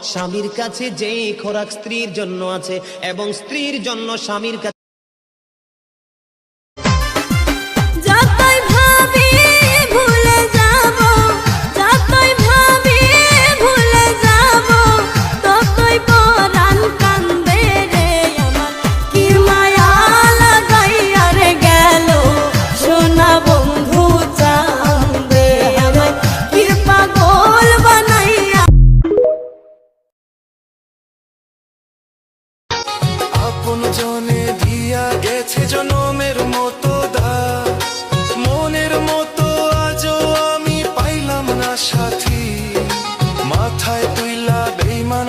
স্বামীর কাছে যে খোরাক স্ত্রীর জন্য আছে এবং স্ত্রীর জন্য স্বামীর কাছে জনে দিয়া গেছে জনমের মতো দা মনের মতো আজও আমি পাইলাম না সাথী মাথায় তুইলা বেইমান